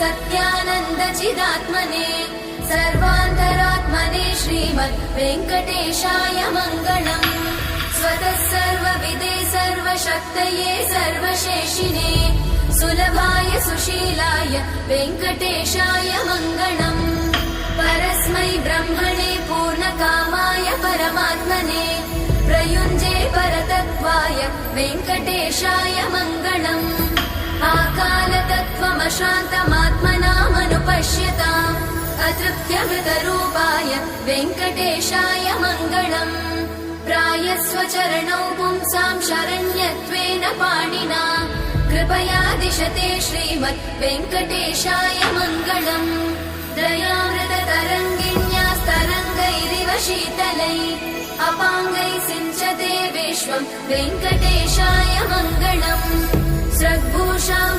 सत्यानन्दचिदात्मने सर्वान्तरात्मने श्रीमद् वेङ्कटेशाय मङ्गलम्। स्वतः सर्वविदे सर्वशक्तये सर्वशेषिणे सुलभाय सुशीलाय वेङ्कटेशाय मङ्गलम्। परस्मै ब्रह्मणे पूर्णकामाय परमात्मने प्रयुञ्जे परतत्त्वाय वेङ्कटेशाय मङ्गलम्। आकालतत्त्वमशान्तमात्मनामनुपश्यताम् अतृप्त्यमृतरूपाय वेङ्कटेशाय मङ्गलम्। प्रायस्वचरणौ पुंसां शरण्यत्वेन पाणिना कृपया दिशते श्रीमद् वेङ्कटेशाय मङ्गलम्। दयामृततरङ्गिण्यास्तरङ्गैरिव शीतलै अपाङ्गैः सिञ्चते विश्वम् वेङ्कटेशाय मङ्गलम्। स्रग्भूषाम्बर